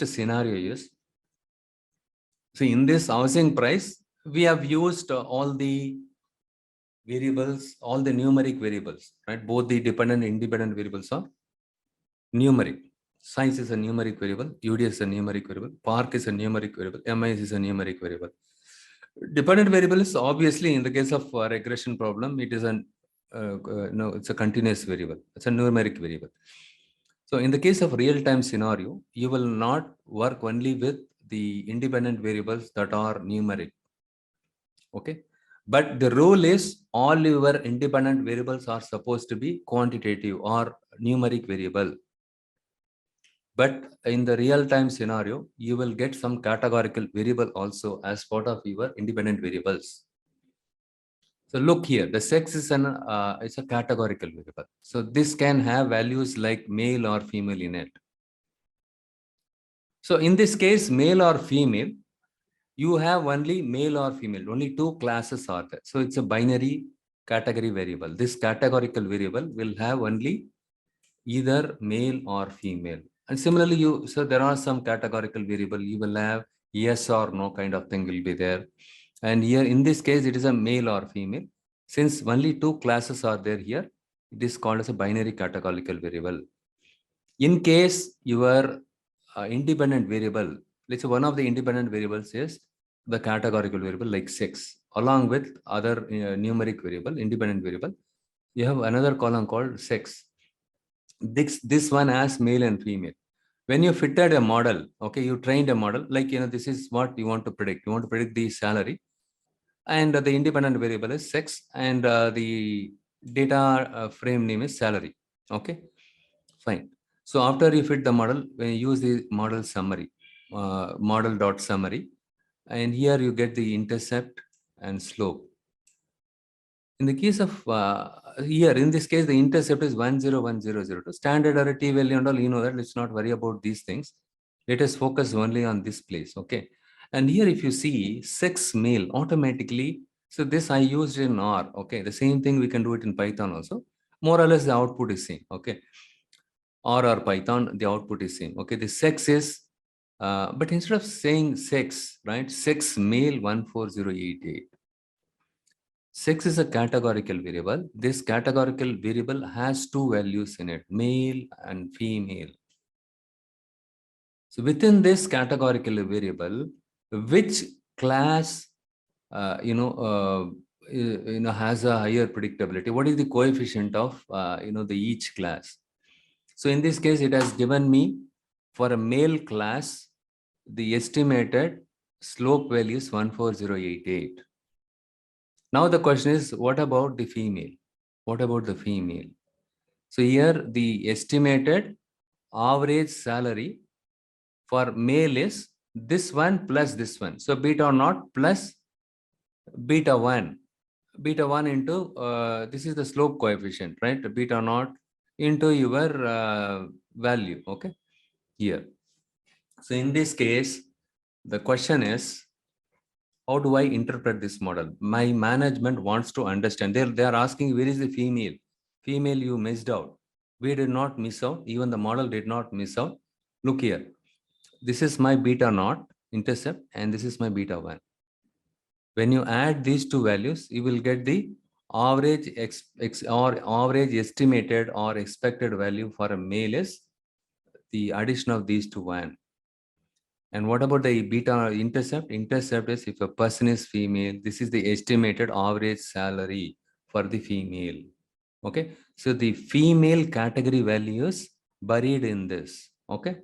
scenario is, see, in this housing price, we have used all the variables, all the numeric variables, right? Both the dependent and independent variables are numeric. Size is a numeric variable, UDS is a numeric variable, park is a numeric variable, MIS is a numeric variable. Dependent variable is obviously, in the case of regression problem, it is no, it's a continuous variable. It's a numeric variable. So in the case of real-time scenario, you will not work only with the independent variables that are numeric. Okay. But the rule is all your independent variables are supposed to be quantitative or numeric variable. But in the real-time scenario, you will get some categorical variable also as part of your independent variables. So look here, the sex is it's a categorical variable. So this can have values like male or female in it. So in this case, male or female, you have only male or female, only two classes are there. So it's a binary category variable. This categorical variable will have only either male or female. And similarly, so there are some categorical variable, you will have yes or no kind of thing will be there. And here in this case, it is a male or female. Since only two classes are there here, it is called as a binary categorical variable. In case your independent variable, let's say one of the independent variables is the categorical variable like sex, along with other numeric variable, independent variable, you have another column called sex. This one has male and female. When you fitted a model, okay, you trained a model, like, this is what you want to predict. You want to predict the salary, and the independent variable is sex, and the data frame name is salary. Okay, fine. So after you fit the model, when you use the model summary, model.summary, and here you get the intercept and slope. In the case of here, in this case, the intercept is 101002. Standard or t value and all, you know that. Let's not worry about these things. Let us focus only on this place. Okay. And here, if you see sex male, automatically, so this I used in R. Okay. The same thing we can do it in Python also. More or less the output is same. Okay. R or Python, the output is same. Okay. The sex is, but instead of saying sex, right? Sex male 14088. Sex is a categorical variable. This categorical variable has two values in it, male and female. So within this categorical variable, which class, has a higher predictability? What is the coefficient of, the each class? So in this case, it has given me for a male class, the estimated slope value is 14088. Now the question is, what about the female? What about the female? So here the estimated average salary for male is this one plus this one. So beta naught plus beta 1. Beta 1 into, this is the slope coefficient, right? Beta naught into your value, okay? Here. So in this case, the question is, how do I interpret this model? My management wants to understand. They are asking, where is the female? Female, you missed out. We did not miss out. Even the model did not miss out. Look here. This is my beta naught intercept, and this is my beta 1. When you add these two values, you will get the average or average estimated or expected value for a male is the addition of these two 1. And what about the beta intercept? Intercept is if a person is female, this is the estimated average salary for the female. Okay. So the female category value is buried in this. Okay.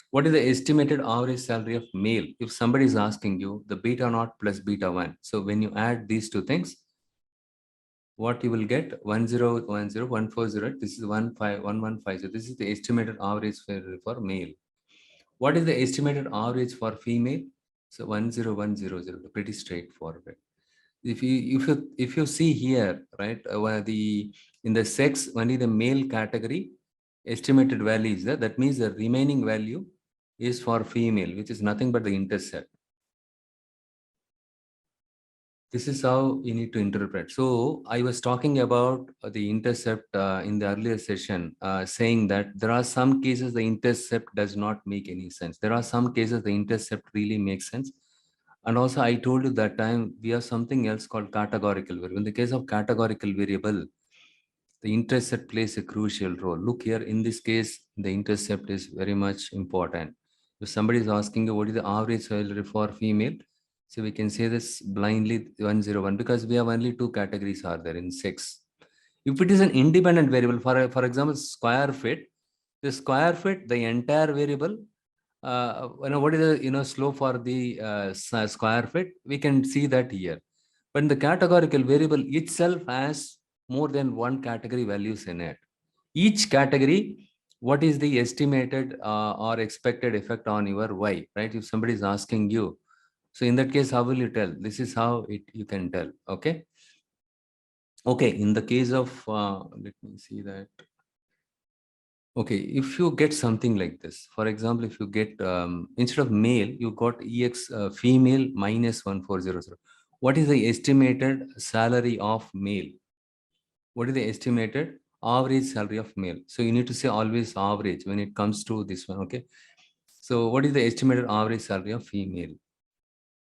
What is the estimated average salary of male? If somebody is asking you the beta naught plus beta 1. So when you add these two things, what you will get 1010 140. This is 15115. So this is the estimated average for male. What is the estimated average for female? So 10100. Pretty straightforward. If you see here, right, in the sex, only the male category estimated value is there. That means the remaining value is for female, which is nothing but the intercept. This is how you need to interpret. So I was talking about the intercept in the earlier session, saying that there are some cases the intercept does not make any sense. There are some cases the intercept really makes sense. And also I told you that time we have something else called categorical variable. In the case of categorical variable, the intercept plays a crucial role. Look here, in this case, the intercept is very much important. If somebody is asking you what is the average salary for female, so we can say this blindly 101 because we have only two categories are there in sex. If it is an independent variable, for example, square feet, the square feet, the entire variable, what is the slope for the square feet, we can see that here. But the categorical variable itself has more than one category values in it. Each category, what is the estimated or expected effect on your y, right? If somebody is asking you, so in that case, how will you tell? This is how you can tell. Okay. Okay. In the case of, let me see that. Okay, if you get something like this, for example, if you get instead of male, you got ex female minus 1400. What is the estimated salary of male? What is the estimated average salary of male? So you need to say always average when it comes to this one. Okay. So what is the estimated average salary of female?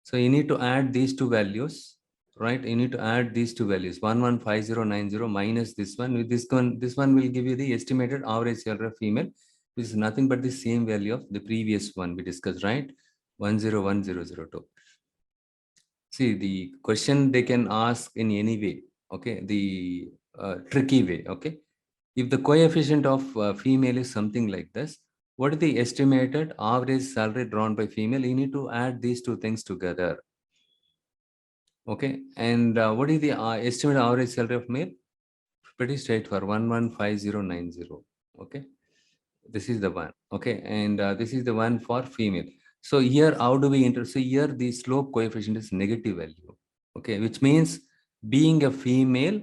So you need to add these two values, right? You need to add these two values, 115090 minus this one. With this one will give you the estimated average salary of female, which is nothing but the same value of the previous one we discussed, right? 101002. See, the question they can ask in any way, okay? The tricky way, okay? If the coefficient of female is something like this, what is the estimated average salary drawn by female? You need to add these two things together. Okay, and what is the estimated average salary of male? Pretty straightforward, 115090. Okay, this is the one. Okay, and this is the one for female. So here, how do we enter? So here, the slope coefficient is negative value. Okay, which means being a female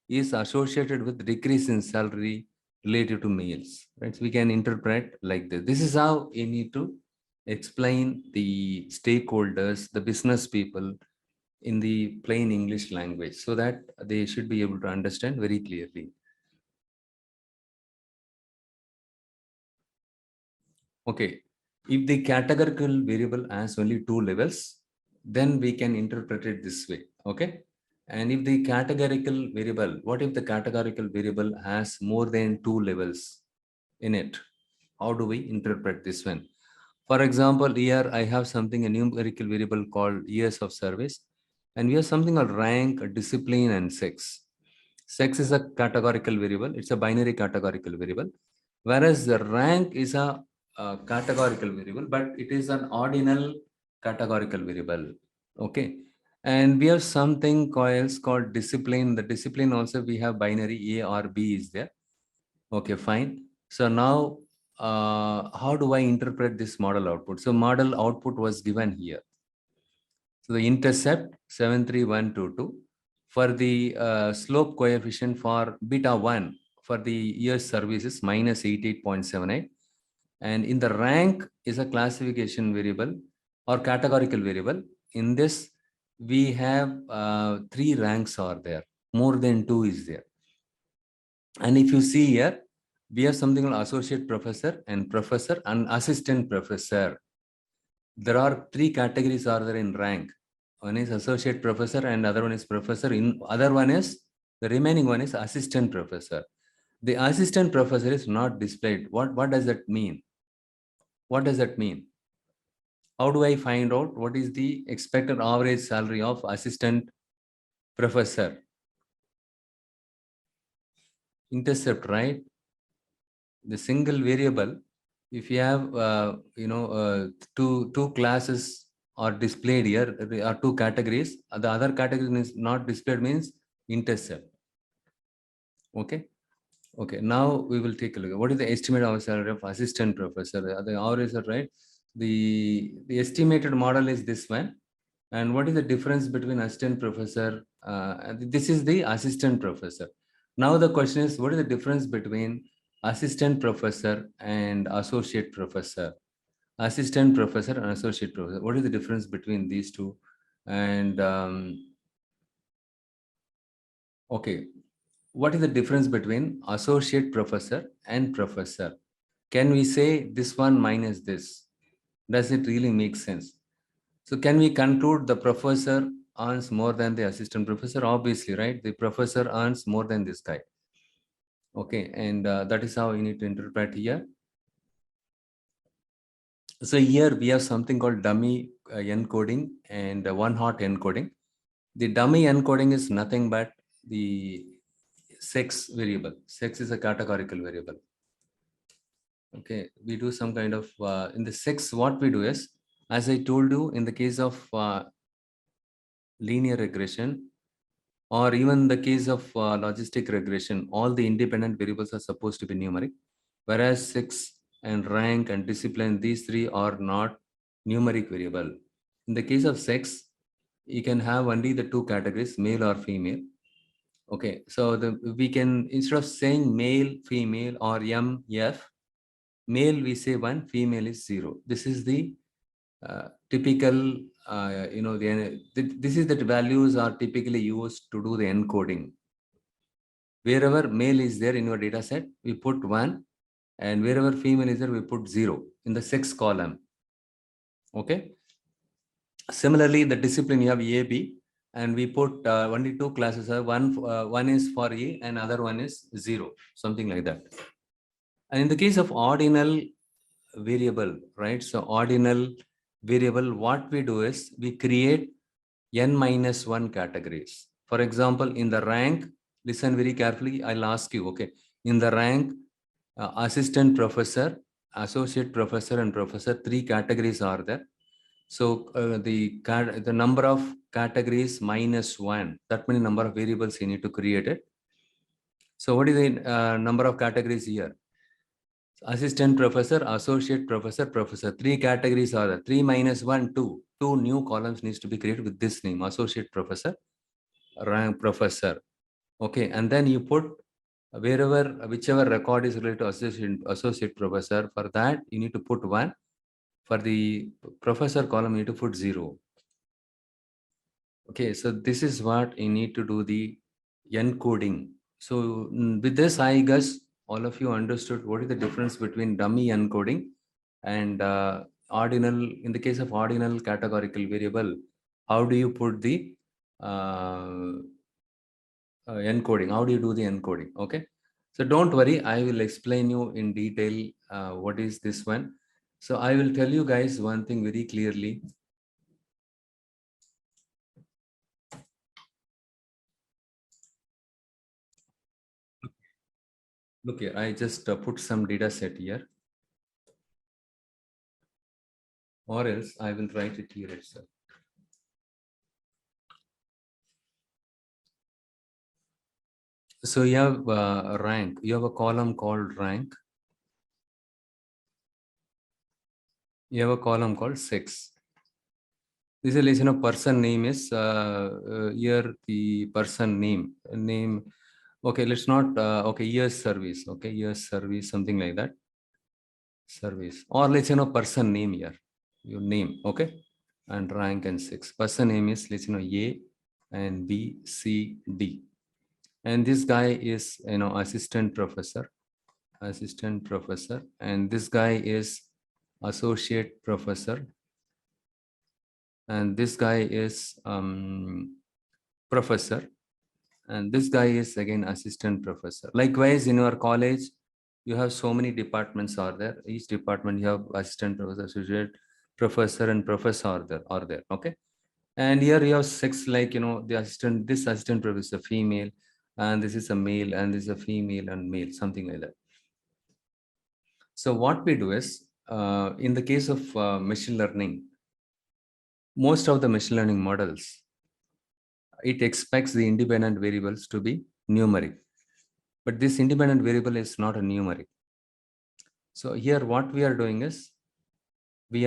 is associated with decrease in salary related to males. Right? So we can interpret like this. This is how you need to explain the stakeholders, the business people, in the plain English language so that they should be able to understand very clearly. Okay, if the categorical variable has only two levels, then we can interpret it this way. Okay, and if the categorical variable, what if the categorical variable has more than two levels in it? How do we interpret this one? For example, here I have something, a numerical variable called years of service, and we have something called rank, discipline, and sex. Sex is a categorical variable. It's a binary categorical variable, whereas the rank is a categorical variable, but it is an ordinal categorical variable. Okay, and we have something called discipline. The discipline also we have binary A or B is there. Okay, fine. So now, how do I interpret this model output? So model output was given here. So the intercept 73122 for the slope coefficient for beta 1 for the year services minus 88.78. And in the rank is a classification variable or categorical variable. In this, we have three ranks are there. More than two is there. And if you see here, we have something called associate professor and assistant professor. There are three categories are there in rank. One is associate professor and other one is professor. In other one is, the remaining one is assistant professor. The assistant professor is not displayed. What does that mean? What does that mean? How do I find out what is the expected average salary of assistant professor? Intercept, right? The single variable, if you have two classes are displayed here, there are two categories, the other category is not displayed means intercept. Okay, now we will take a look. What is the estimated hourly salary of assistant professor? The average, right? The estimated model is this one. And what is the difference between assistant professor? This is the assistant professor. Now the question is, what is the difference between assistant professor and associate professor? Assistant professor and associate professor. What is the difference between these two? And Okay. What is the difference between associate professor and professor? Can we say this one minus this? Does it really make sense? So can we conclude the professor earns more than the assistant professor? Obviously, right? The professor earns more than this guy. Okay, and that is how you need to interpret here. So here we have something called dummy encoding and one hot encoding. The dummy encoding is nothing but the sex variable. Sex is a categorical variable. Okay, we do some kind of, in the sex, what we do is, as I told you, in the case of linear regression, or even the case of logistic regression, all the independent variables are supposed to be numeric, whereas sex and rank and discipline, these three are not numeric variable. In the case of sex, you can have only the two categories, male or female. Okay, so we can, instead of saying male, female, or MF, male we say 1, female is 0. This is the typical, this is that values are typically used to do the encoding. Wherever male is there in your data set, we put 1, and wherever female is there, we put 0 in the sex column. Okay. Similarly, the discipline, you have A, B, and we put only two classes. One is for A and other one is 0, something like that. And in the case of ordinal variable, right? So ordinal variable, what we do is we create n minus 1 categories. For example, in the rank, listen very carefully, I'll ask you, okay, in the rank, assistant professor, associate professor, and professor, 3 categories are there. So the number of categories minus 1, that many number of variables you need to create it. So what is the number of categories here? Assistant professor, associate professor, professor. 3 categories are there. 3 minus 1, 2. 2 new columns needs to be created with this name, associate professor, rank professor. Okay, and then you put whichever record is related to associate professor, for that you need to put 1. For the professor column, you need to put 0. Okay, so this is what you need to do the encoding. So with this, I guess all of you understood what is the difference between dummy encoding and ordinal. In the case of ordinal categorical variable, how do you put the encoding? How do you do the encoding? Okay, so don't worry, I will explain you in detail what is this one. So I will tell you guys one thing very clearly. Look here, I just put some data set here, or else I will write it here itself. So you have rank, you have a column called rank. You have a column called sex. This is a person name is here the person name. Okay, let's not, okay, years service. Okay, years service, something like that. Service, or let's person name here, your name. Okay, and rank and sex. Person name is A and B, C, D. And this guy is assistant professor, and this guy is associate professor, and this guy is professor, and this guy is again assistant professor. Likewise, in your college, you have so many departments are there. Each department you have assistant professor, associate professor, and professor are there. Okay, and here you have sex, this assistant professor female, and this is a male, and this is a female and male, something like that. So what we do is, in the case of machine learning, most of the machine learning models, it expects the independent variables to be numeric, but this independent variable is not a numeric. So here what we are doing is, we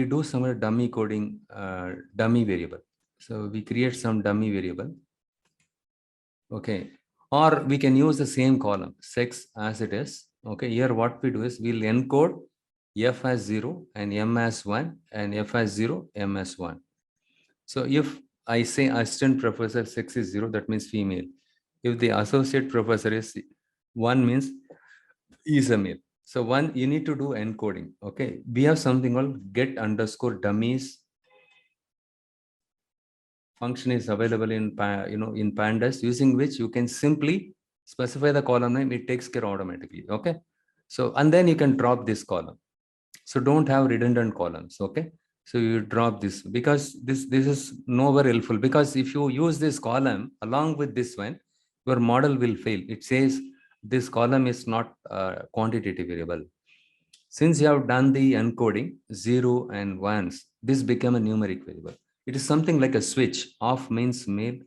do some dummy coding, dummy variable. So we create some dummy variable. Okay, or we can use the same column, sex, as it is. Okay, here what we do is, we'll encode F as 0 and M as 1 and F as 0, M as 1. So if I say assistant professor sex is 0, that means female. If the associate professor is 1, means is a male. So one, you need to do encoding. Okay, we have something called get underscore dummies function is available in in pandas, using which you can simply specify the column name. It takes care automatically. Okay, so and then you can drop this column. So don't have redundant columns. Okay, so you drop this, because this is nowhere helpful, because if you use this column along with this one, your model will fail. It says this column is not quantitative variable. Since you have done the encoding 0 and 1s, this become a numeric variable. It is something like a switch. Off means male,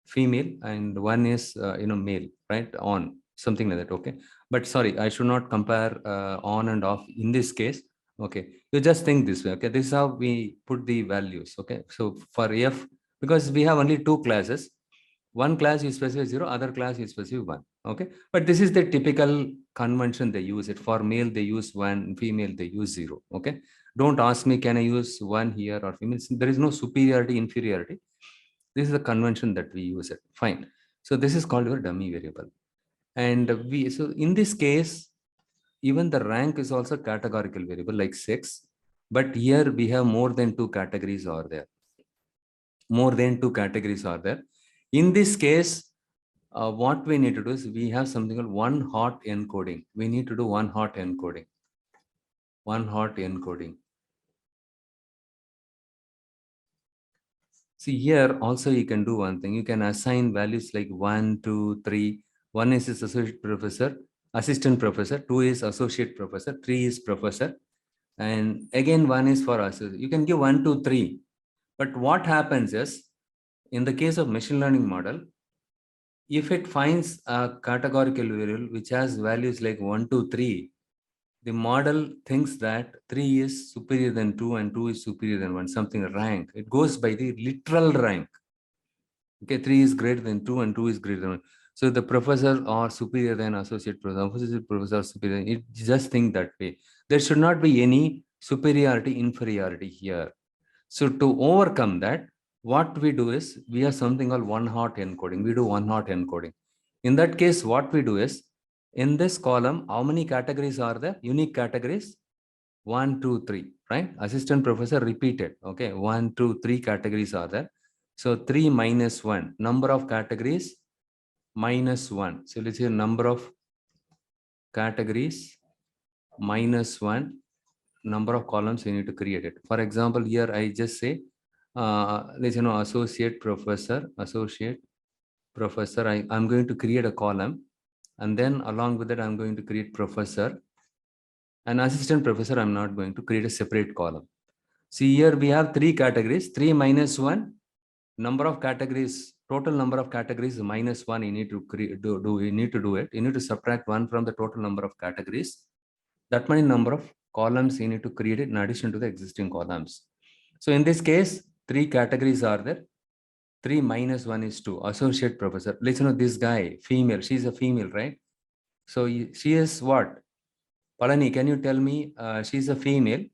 female, and 1 is male, right? On, something like that. Okay, but sorry, I should not compare on and off in this case. Okay, you just think this way. Okay, this is how we put the values. Okay, so for f, because we have only 2 classes, one class you specify 0, other class you specify 1. Okay, but this is the typical convention they use it. For male they use 1, female they use 0. Okay, don't ask me can I use 1 here or female. There is no superiority, inferiority. This is the convention that we use it. Fine. So this is called your dummy variable. And so in this case, even the rank is also categorical variable like sex, but here we have more than 2 categories are there. More than 2 categories are there. In this case, what we need to do is we have something called one hot encoding. We need to do one hot encoding. One hot encoding. See, here also you can do one thing. You can assign values like 1, 2, 3. 1 is associate professor, assistant professor. 2 is associate professor. 3 is professor. And again, 1 is for us. You can give 1, 2, 3. But what happens is, in the case of machine learning model, if it finds a categorical variable which has values like 1, 2, 3, the model thinks that 3 is superior than 2 and 2 is superior than 1, something rank. It goes by the literal rank. Okay, 3 is greater than 2 and 2 is greater than 1. So the professor are superior than associate professor are superior. It just think that way. There should not be any superiority, inferiority here. So to overcome that, what we do is we have something called one hot encoding. We do one hot encoding. In that case, what we do is, in this column, how many categories are there? Unique categories? 1, 2, 3, right? Assistant professor repeated. Okay, 1, 2, 3 categories are there. So 3 minus 1, number of categories minus 1. So let's say number of categories minus 1, number of columns you need to create it. For example, here I just say, let's associate professor. I'm going to create a column, and then along with that I'm going to create professor, and assistant professor I'm not going to create a separate column. See, here we have 3 categories. 3 minus 1, number of categories, total number of categories minus 1. You need to you need to do it. You need to subtract 1 from the total number of categories. That many number of columns you need to create it in addition to the existing columns. So in this case, 3 categories are there. 3 minus 1 is 2. Associate professor. Let's this guy, female. She's a female, right? So she is what? Palani, can you tell me? She's a female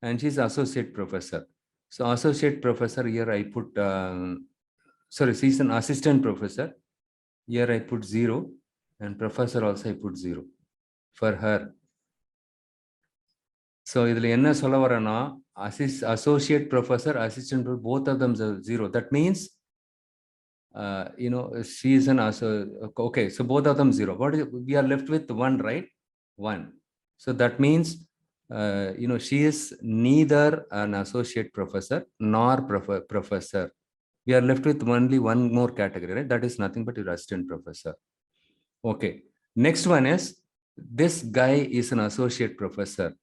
and she's associate professor. So associate professor, here I put, sorry, she's an assistant professor. Here I put 0, and professor also I put 0 for her. So idhula enna solla varana, associate professor, assistant, both of them are 0. That means she is an okay, so both of them 0. What is, we are left with 1, right? 1. So that means she is neither an associate professor nor professor. We are left with only one more category, right? That is nothing but your assistant professor. Okay, next one is, this guy is an associate professor.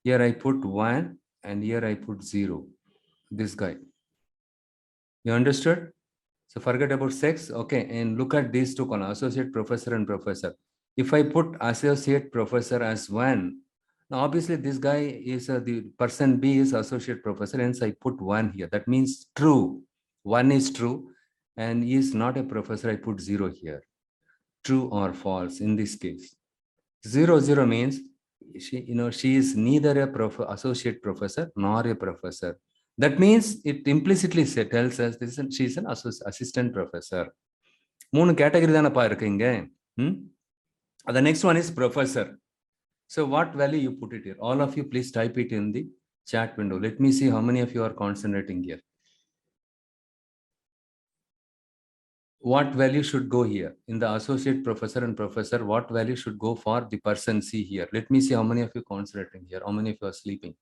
Here I put 1 and here I put 0. This guy. You understood? So forget about sex. Okay, and look at these two columns, associate professor and professor. If I put associate professor as 1, now obviously this guy is the person B is associate professor, hence I put 1 here. That means true. 1 is true, and he is not a professor. I put 0 here. True or false in this case. 0, 0 means she is neither a associate professor nor a professor. That means it implicitly tells us she's an assistant professor. மூணு category தானப்பா இருக்கு இங்க. The next one is professor. So what value you put it here? All of you please type it in the chat window. Let me see how many of you are concentrating here. What value should go here? In the associate professor and professor, what value should go for the person C here? Let me see how many of you concentrating here. How many of you are sleeping?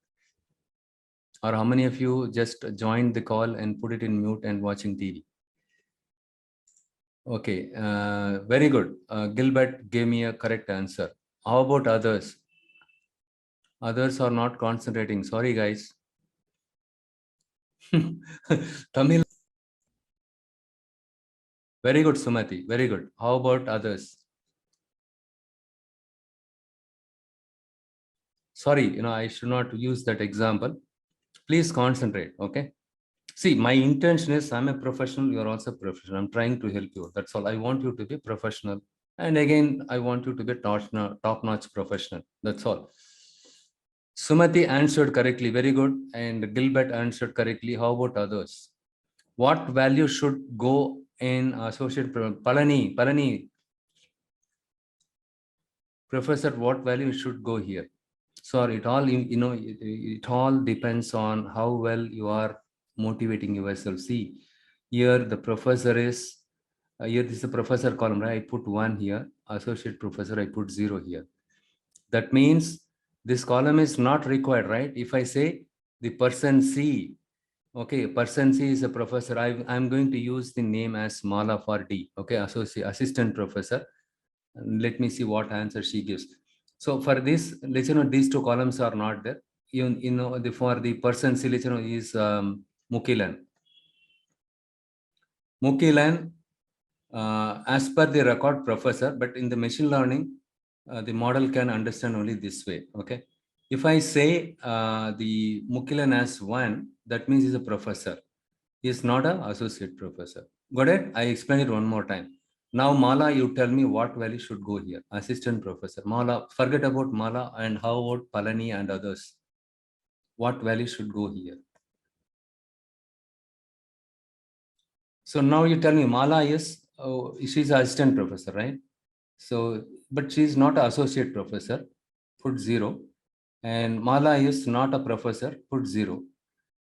Or how many of you just joined the call and put it in mute and watching TV? Okay, very good. Gilbert gave me a correct answer. How about others? Others are not concentrating. Sorry, guys. Tamil. Very good, Sumati. Very good. How about others? Sorry, I should not use that example. Please concentrate, okay? See, my intention is I'm a professional, you're also a professional. I'm trying to help you. That's all. I want you to be professional. And again, I want you to be top-notch professional. That's all. Sumati answered correctly. Very good. And Gilbert answered correctly. How about others? What value should go in associate Palani, professor, what value should go here? Sorry, it all, it all depends on how well you are motivating yourself. See, here the professor is, here this is the professor column, right? I put 1 here, associate professor, I put 0 here. That means this column is not required, right? If I say the person C, okay, person C is a professor, I'm going to use the name as Mala for D, okay, assistant professor. Let me see what answer she gives. So for this, let's these two columns are not there. For the person C, let's is Mukilan. Mukilan, as per the record, professor, but in the machine learning, the model can understand only this way. Okay. If I say the Mukilan as 1, that means he's a professor. He is not an associate professor. Got it? I explain it one more time. Now, Mala, you tell me what value should go here. Assistant professor. Mala, forget about Mala, and how about Palani and others? What value should go here? So now you tell me Mala is, she's an assistant professor, right? So, but she's not an associate professor, put 0. And Mala is not a professor, put 0.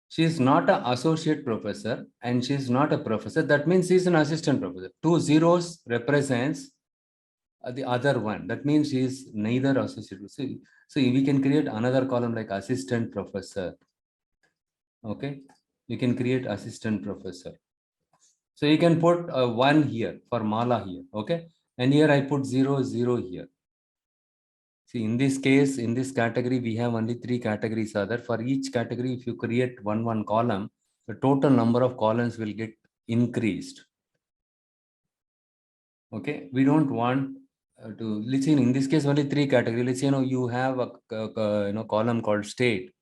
She is not an associate professor and she is not a professor. That means she is an assistant professor. 2 zeros represents the other one. That means she is neither associate. So we can create another column like assistant professor. Okay, you can create assistant professor. So you can put 1 here for Mala here. Okay, and here I put 0, 0 here. See, in this case, in this category, we have only 3 categories are there. For each category, if you create one column, the total number of columns will get increased. Okay, we don't want to, let's say in this case, only 3 categories. Let's say, you have a column called state.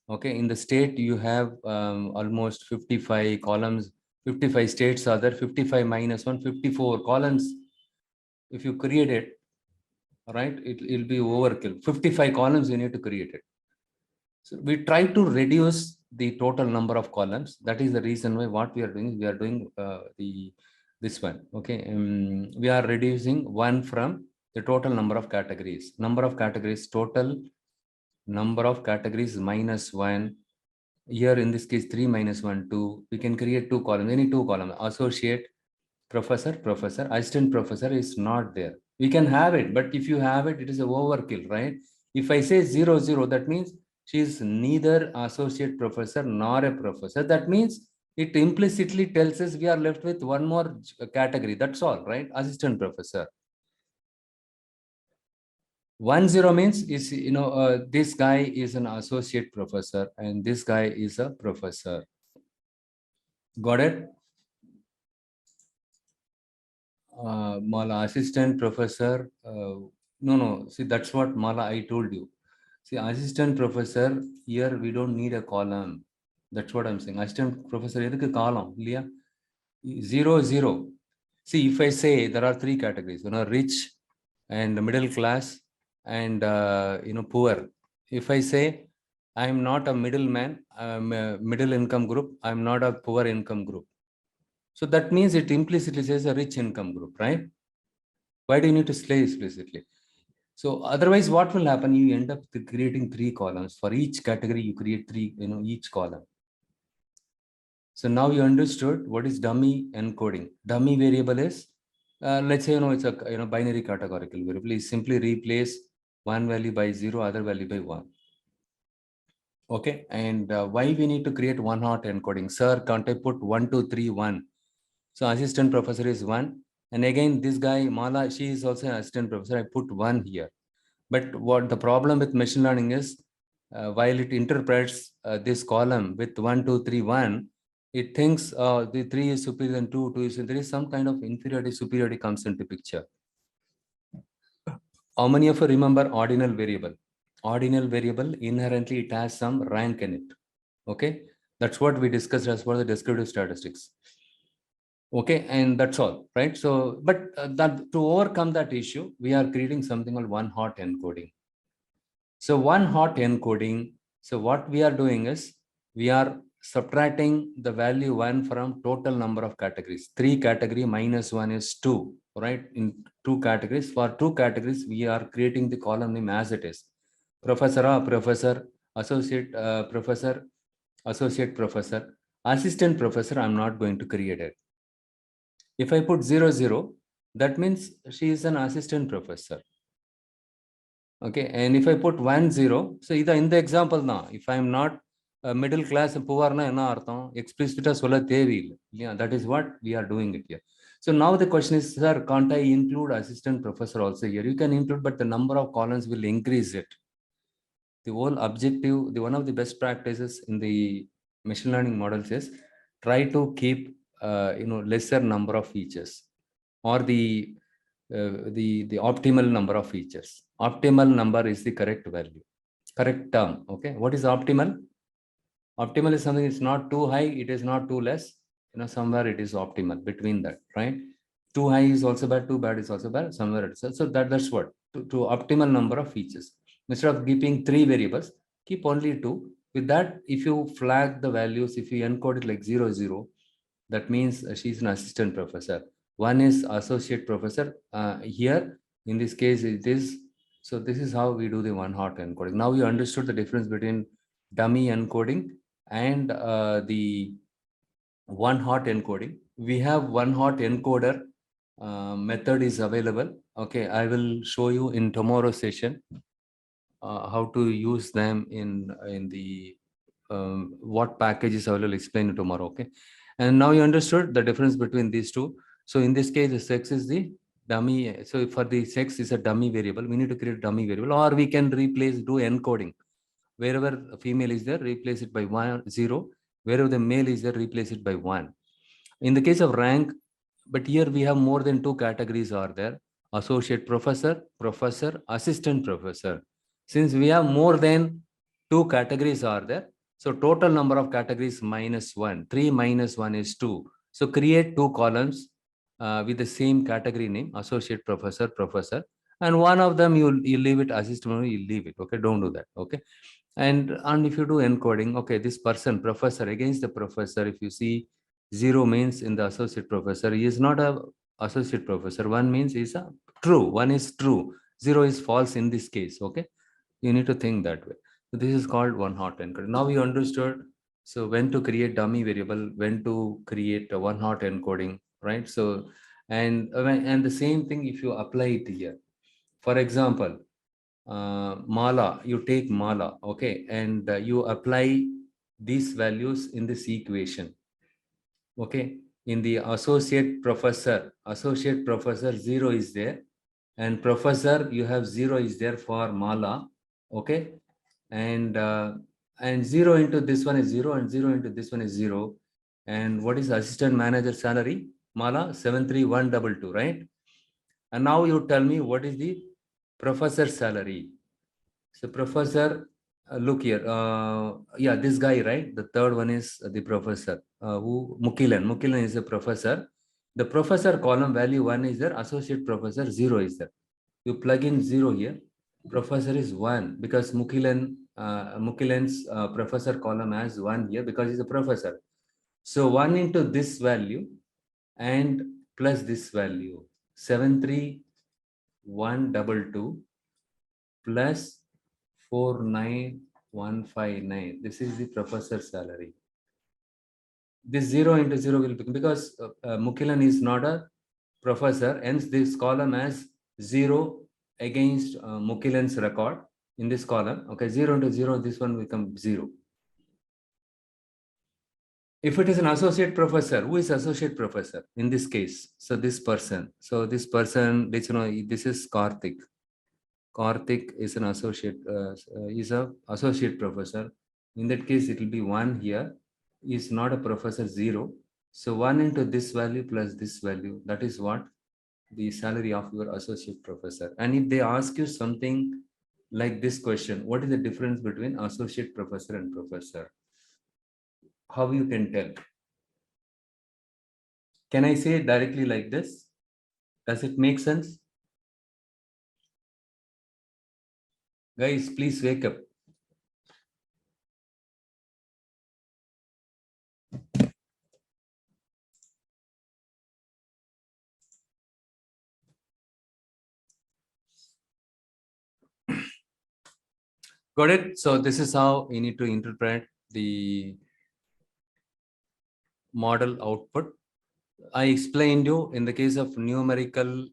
Okay, in the state, you have almost 55 columns, 55 states are there, 55 minus 1, 54 columns. If you create it, right, it'll be overkill. 55 columns you need to create it. So we try to reduce the total number of columns. That is the reason why what we are doing is we are doing this one. Okay, we are reducing 1 from the total number of categories. Number of categories, total number of categories minus 1. Here in this case 3 minus 1, 2. We can create 2 columns, any 2 columns. Associate professor, professor, assistant professor is not there. We can have it, but if you have it, it is a overkill, right? If I say 0, 0, that means she is neither associate professor nor a professor. That means it implicitly tells us we are left with one more category. That's all, right? Assistant professor. 1, 0 means is, this guy is an associate professor and this guy is a professor. Got it? Mala, assistant professor. No. See, that's what Mala, I told you. See, assistant professor, here we don't need a column. That's what I'm saying. Assistant professor, edukku column, இல்லையா? 0, 0. See, if I say there are 3 categories, rich and middle class and, poor. If I say I'm not a middleman. I'm a middle income group. I'm not a poor income group. So that means it implicitly says a rich income group, right? Why do you need to say explicitly? So otherwise, what will happen? You end up creating 3 columns. For each category, you create 3, each column. So now you understood what is dummy encoding. Dummy variable is, let's say, it's a, binary categorical variable. You simply replace one value by 0, other value by 1. Okay, and why we need to create one hot encoding? Sir, can't I put 1, 2, 3, 1? So assistant professor is 1. And again, this guy, Mala, she is also an assistant professor. I put 1 here. But what the problem with machine learning is, while it interprets this column with 1, 2, 3, 1, it thinks the 3 is superior than 2, 2 is, there is some kind of inferiority, superiority comes into picture. How many of you remember ordinal variable? Ordinal variable, inherently it has some rank in it. Okay, that's what we discussed as for the descriptive statistics. Okay, and that's all, right? So, but that to overcome that issue, we are creating something called one hot encoding. So one hot encoding, so what we are doing is, we are subtracting the value 1 from total number of categories. 3 category minus 1 is 2, right? In 2 categories, for 2 categories, we are creating the column name as it is. Professor, professor, associate professor, associate professor, assistant professor, I'm not going to create it. If I put 0, 0, that means she is an assistant professor. Okay, and if I put 1, 0, so in the example now, if I am not middle class and poor, explicit, that is what we are doing it here. So now the question is, sir, can't I include assistant professor also here? You can include, but the number of columns will increase it. The whole objective, one of the best practices in the machine learning models is try to keep lesser number of features, or the optimal number of features. Optimal number is the correct value, correct term. Okay, what is optimal? Optimal is something, it's not too high, it is not too less, somewhere it is optimal between that, right? Too high is also bad, too bad is also bad, somewhere it's so that's what to optimal number of features. Instead of keeping 3 variables, keep only 2. With that, if you flag the values, if you encode it like 0, 0, that means she's an assistant professor. 1 is associate professor. Here, in this case, it is. So this is how we do the one hot encoding. Now you understood the difference between dummy encoding and the one hot encoding. We have one hot encoder method is available. Okay, I will show you in tomorrow's session how to use them in the what package is available. Explain it tomorrow. Okay, and now you understood the difference between these two. So in this case, the sex is the dummy. So for the sex is a dummy variable, we need to create a dummy variable, or we can do encoding. Wherever a female is there, replace it by 1, 0. Wherever the male is there, replace it by 1. In the case of rank, but here we have more than 2 categories are there: associate professor, professor, assistant professor. Since we have more than 2 categories are there, so total number of categories minus 1. 3 minus 1 is 2. So create 2 columns with the same category name: associate professor, professor, and one of them you leave it assistant, you leave it. Okay, don't do that. Okay, and if you do encoding, okay, this person professor against the professor, if you see 0 means in the associate professor, he is not a associate professor. 1 means is a true, 1 is true, 0 is false in this case. Okay, you need to think that way. So this is called one hot encoding. Now you understood, so when to create dummy variable, when to create a one hot encoding, right? So and the same thing if you apply it here. For example, mala, you take mala, okay, and you apply these values in this equation. Okay, in the associate professor 0 is there, and professor you have 0 is there for mala. Okay, and 0 into this one is 0, and 0 into this one is 0. And what is assistant manager salary? Mala 73122, right? And now you tell me what is the professor salary. So professor, look here. Yeah, this guy, right? The third one is the professor. Who Mukilan? Mukilan is a professor. The professor column value 1 is there. Associate professor 0 is there. You plug in 0 here. Professor is 1 because Mukilan Mukilen's professor column as 1 here because he's a professor. So 1 into this value and plus this value, 73122 plus 49159. This is the professor's salary. This 0 into 0 will become, because Mukilan is not a professor, hence this column has 0 against Mukilan's record in this column. Okay, 0 into 0, this one becomes 0. If it is an associate professor, who is associate professor in this case? So this person. So this person, this is Karthik. Karthik is an associate. Is a associate professor. In that case, it will be 1 here. Is not a professor, 0. So 1 into this value plus this value. That is what the salary of your associate professor. And if they ask you something like this question, what is the difference between associate professor and professor? How you can tell? Can I say it directly like this? Does it make sense? Guys, please wake up. Got it? So this is how you need to interpret the model output. I explained you in the case of numerical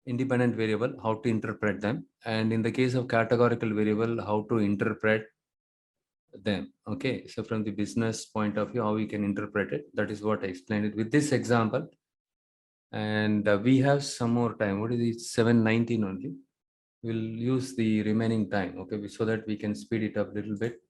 independent variable, how to interpret them. And in the case of categorical variable, how to interpret them. Okay, so from the business point of view, how we can interpret it. That is what I explained it with this example. And we have some more time. What is it? 7:19 only. We'll use the remaining time, okay, so that we can speed it up a little bit.